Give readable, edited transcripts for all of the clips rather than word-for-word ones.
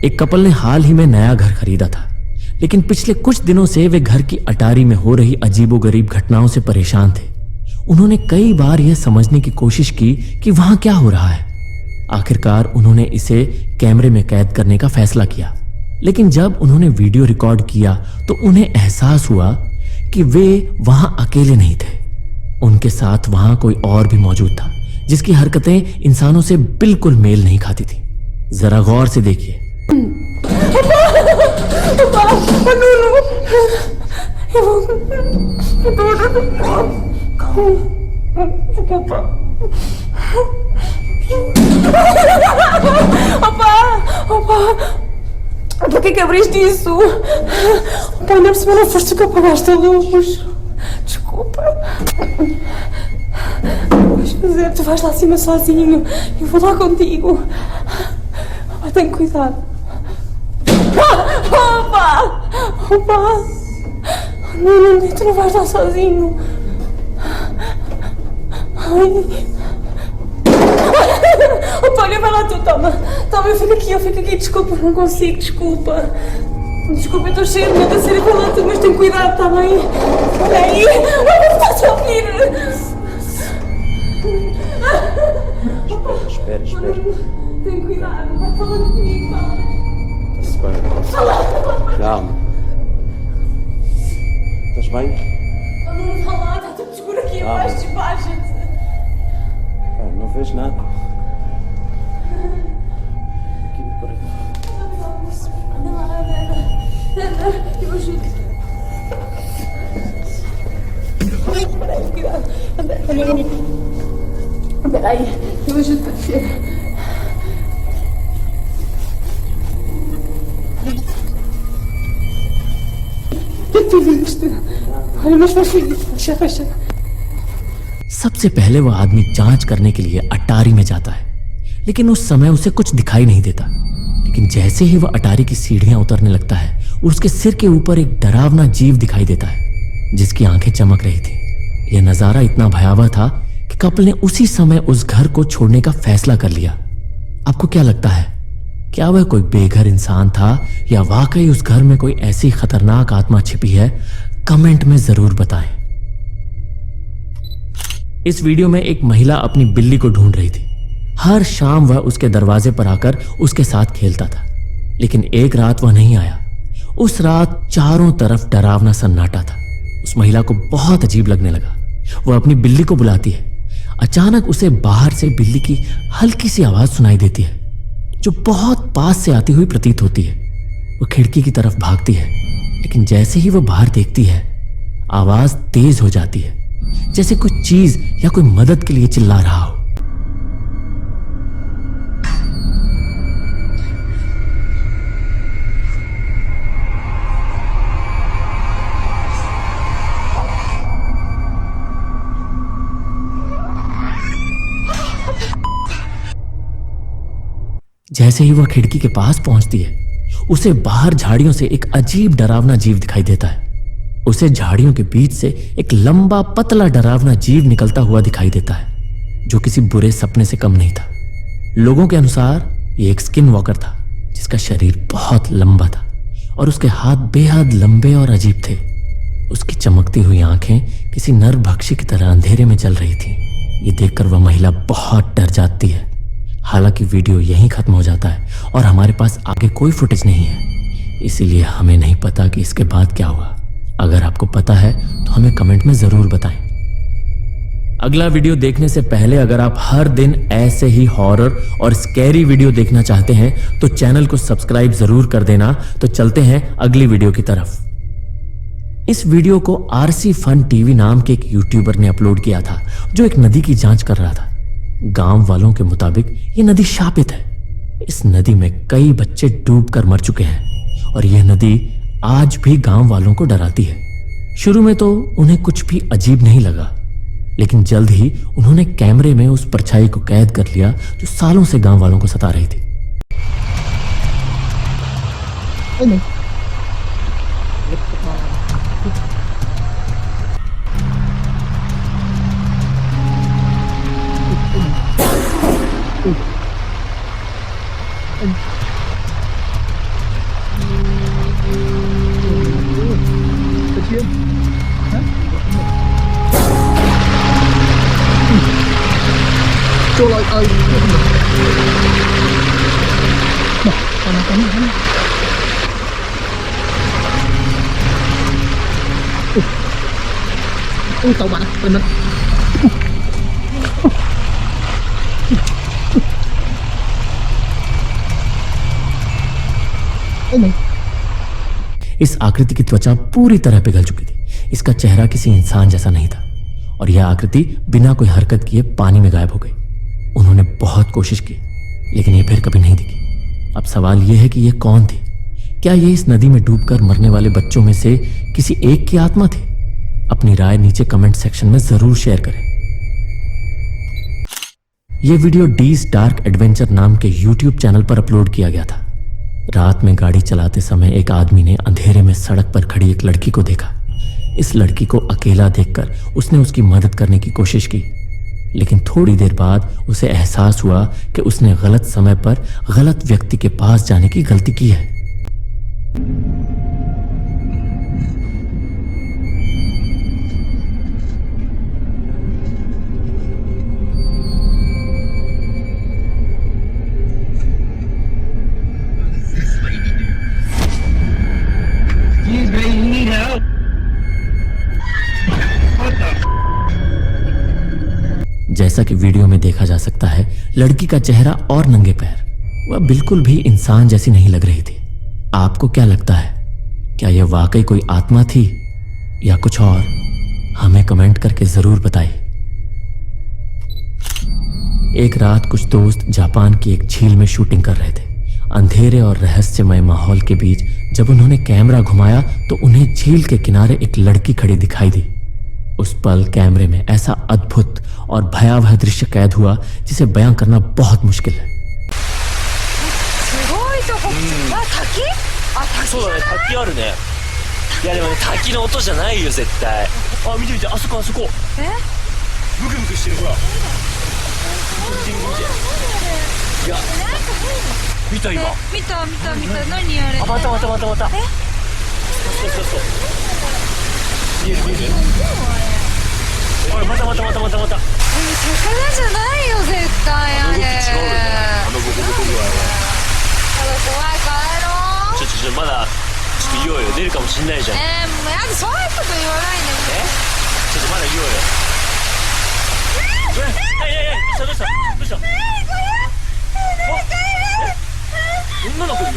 एक कपल ने हाल ही में नया घर खरीदा था, लेकिन पिछले कुछ दिनों से वे घर की अटारी में हो रही अजीबोगरीब घटनाओं से परेशान थे। उन्होंने कई बार यह समझने की कोशिश की कि वहां क्या हो रहा है। आखिरकार उन्होंने इसे कैमरे में कैद करने का फैसला किया, लेकिन जब उन्होंने वीडियो रिकॉर्ड किया तो उन्हें एहसास हुआ कि वे वहां अकेले नहीं थे। उनके साथ वहां कोई और भी मौजूद था, जिसकी हरकतें इंसानों से बिल्कुल मेल नहीं खाती थी। जरा गौर से देखिए। Por que abriste isso? Pai, na semana foste tu que apagaste a luz. Desculpa. Vais fazer, tu vais lá acima sozinho. Eu vou lá contigo. Pai, tem cuidado. Opa! Opa! Não, tu não vais lá sozinho. Ai. Opa, olha, vai lá tu, toma. Toma, eu fico aqui, desculpa, não consigo, desculpa. Desculpa, eu estou cheia de medo a sério, vai lá tu, mas tem cuidado, está bem? Olha aí, olha, estás a ouvir. Espera. Tem cuidado, vai falando comigo, fala. Espera. Calma. Estás bem? Não vai lá, está tudo escuro aqui abaixo, despacha-te. Não vês nada. Aqui por aqui. Anda lá, anda. Eu ajudo. Espera aí, cuidado. Anda. Espera aí, eu ajudo a descer. O que tu viste? Olha, mas fecha. सबसे पहले वह आदमी जांच करने के लिए अटारी में जाता है, लेकिन उस समय उसे कुछ दिखाई नहीं देता। लेकिन जैसे ही वह अटारी की सीढ़ियां उतरने लगता है, उसके सिर के ऊपर एक डरावना जीव दिखाई देता है, जिसकी आंखें चमक रही थी। यह नजारा इतना भयावह था कि कपल ने उसी समय उस घर को छोड़ने का फैसला कर लिया। आपको क्या लगता है, क्या वह कोई बेघर इंसान था या वाकई उस घर में कोई ऐसी खतरनाक आत्मा छिपी है? कमेंट में जरूर बताएं। इस वीडियो में एक महिला अपनी बिल्ली को ढूंढ रही थी। हर शाम वह उसके दरवाजे पर आकर उसके साथ खेलता था, लेकिन एक रात वह नहीं आया। उस रात चारों तरफ डरावना सन्नाटा था। उस महिला को बहुत अजीब लगने लगा। वह अपनी बिल्ली को बुलाती है। अचानक उसे बाहर से बिल्ली की हल्की सी आवाज सुनाई देती है, जो बहुत पास से आती हुई प्रतीत होती है। वह खिड़की की तरफ भागती है, लेकिन जैसे ही वह बाहर देखती है, आवाज तेज हो जाती है, जैसे कोई चीज या कोई मदद के लिए चिल्ला रहा हो। जैसे ही वह खिड़की के पास पहुंचती है, उसे बाहर झाड़ियों से एक अजीब डरावना जीव दिखाई देता है। उसे झाड़ियों के बीच से एक लंबा पतला डरावना जीव निकलता हुआ दिखाई देता है, जो किसी बुरे सपने से कम नहीं था। लोगों के अनुसार ये एक स्किन वॉकर था, जिसका शरीर बहुत लंबा था और उसके हाथ बेहद लंबे और अजीब थे। उसकी चमकती हुई आंखें किसी नरभक्षी की तरह अंधेरे में जल रही थी। ये देखकर वह महिला बहुत डर जाती है। हालांकि वीडियो यहीं खत्म हो जाता है और हमारे पास आगे कोई फुटेज नहीं है, इसीलिए हमें नहीं पता कि इसके बाद क्या हुआ। अगर आपको पता है तो हमें कमेंट में जरूर बताएं। अगला वीडियो देखने से पहले अगर आप हर दिन ऐसे ही हॉरर और स्कैरी वीडियो देखना चाहते हैं तो चैनल को सब्सक्राइब जरूर कर देना। तो चलते हैं अगली वीडियो की तरफ। इस वीडियो को आरसी फन टीवी नाम के एक यूट्यूबर ने अपलोड किया था, जो एक नदी की जांच कर रहा था। गांव वालों के मुताबिक ये नदी शापित है। इस नदी में कई बच्चे डूबकर मर चुके हैं और यह नदी आज भी गांव वालों को डराती है। शुरू में तो उन्हें कुछ भी अजीब नहीं लगा, लेकिन जल्द ही उन्होंने कैमरे में उस परछाई को कैद कर लिया, जो सालों से गांव वालों को सता रही थी। Ano? Kecil. Hah? Colai air. Nah, panas. Tàu bạn bên đó. नहीं इस आकृति की त्वचा पूरी तरह पिघल चुकी थी। इसका चेहरा किसी इंसान जैसा नहीं था और यह आकृति बिना कोई हरकत किए पानी में गायब हो गई। उन्होंने बहुत कोशिश की लेकिन ये फिर कभी नहीं दिखी। अब सवाल यह है कि यह कौन थी? क्या ये इस नदी में डूबकर मरने वाले बच्चों में से किसी एक की आत्मा थी? अपनी राय नीचे कमेंट सेक्शन में जरूर शेयर करें। यह वीडियो डीज डार्क एडवेंचर नाम के YouTube चैनल पर अपलोड किया गया था। रात में गाड़ी चलाते समय एक आदमी ने अंधेरे में सड़क पर खड़ी एक लड़की को देखा। इस लड़की को अकेला देखकर उसने उसकी मदद करने की कोशिश की, लेकिन थोड़ी देर बाद उसे एहसास हुआ कि उसने गलत समय पर गलत व्यक्ति के पास जाने की गलती की है। जैसा कि वीडियो में देखा जा सकता है, लड़की का चेहरा और नंगे पैर, वह बिल्कुल भी इंसान जैसी नहीं लग रही थी। आपको क्या लगता है? क्या यह वाकई कोई आत्मा थी या कुछ और? हमें कमेंट करके जरूर बताइए। एक रात कुछ दोस्त जापान की एक झील में शूटिंग कर रहे थे। अंधेरे और रहस्यमय माहौल के बीच जब उन्होंने कैमरा घुमाया तो उन्हें झील के किनारे एक लड़की खड़ी दिखाई दी। उस पल कैमरे में ऐसा अद्भुत और भयावह दृश्य कैद हुआ जिसे बयां करना बहुत मुश्किल है। そうだね、滝あるね。いやでもね、滝の音じゃないよ絶対。あ、見て見て、あそこあそこ。え？ブクブクしてるほら。見て見て。いや。見た今。見た何あれ。あ、また。そう。見える。あれまた。魚じゃないよ絶対あれ。あのボコボコ具合は。怖い帰ろう。まだちょっと言おうよ、出るかもしんないじゃん。もうやだ、そういうこと言わないで。ちょっとまだ言おうよ。どうした女の子いる？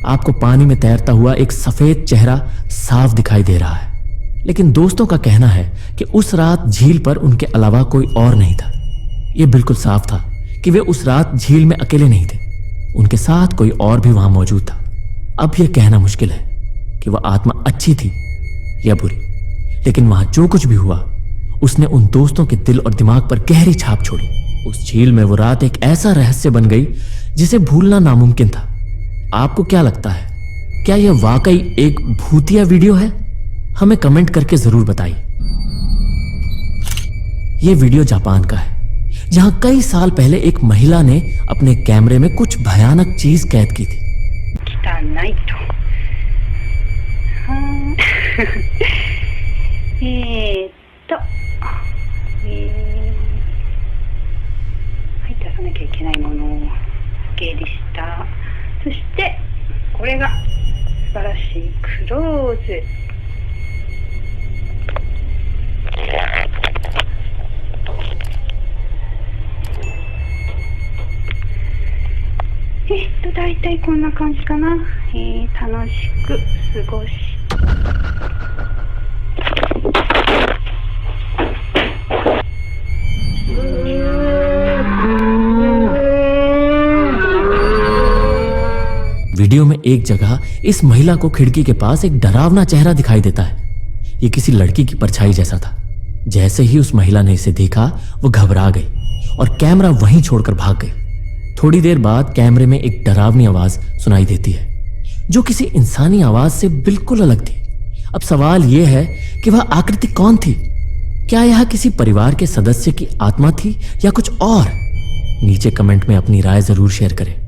आपको पानी में तैरता हुआ एक सफेद चेहरा साफ दिखाई दे रहा है, लेकिन दोस्तों का कहना है कि उस रात झील पर उनके अलावा कोई और नहीं था। यह बिल्कुल साफ था कि वे उस रात झील में अकेले नहीं थे, उनके साथ कोई और भी वहां मौजूद था। अब यह कहना मुश्किल है कि वह आत्मा अच्छी थी या बुरी, लेकिन वहां जो कुछ भी हुआ उसने उन दोस्तों के दिल और दिमाग पर गहरी छाप छोड़ी। उस झील में वो रात एक ऐसा रहस्य बन गई जिसे भूलना नामुमकिन था। आपको क्या लगता है? क्या यह वाकई एक भूतिया वीडियो है? हमें कमेंट करके जरूर बताइए। यह वीडियो जापान का है, जहां कई साल पहले एक महिला ने अपने कैमरे में कुछ भयानक चीज कैद की थी।だいたいこんな感じかな。楽しく過ごし。वीडियो में एक जगह इस महिला को खिड़की के पास एक डरावना चेहरा दिखाई देता है। यह किसी लड़की की परछाई जैसा था। जैसे ही उस महिला ने इसे देखा, वो घबरा गई और कैमरा वहीं छोड़कर भाग गई। थोड़ी देर बाद कैमरे में एक डरावनी आवाज सुनाई देती है। जो किसी इंसानी आवाज से बिल्कुल अलग थी। अब सवाल यह है कि वह आकृति कौन थी? क्या यह किसी परिवार के सदस्य की आत्मा थी या कुछ और? नीचे कमेंट में अपनी राय जरूर शेयर करें।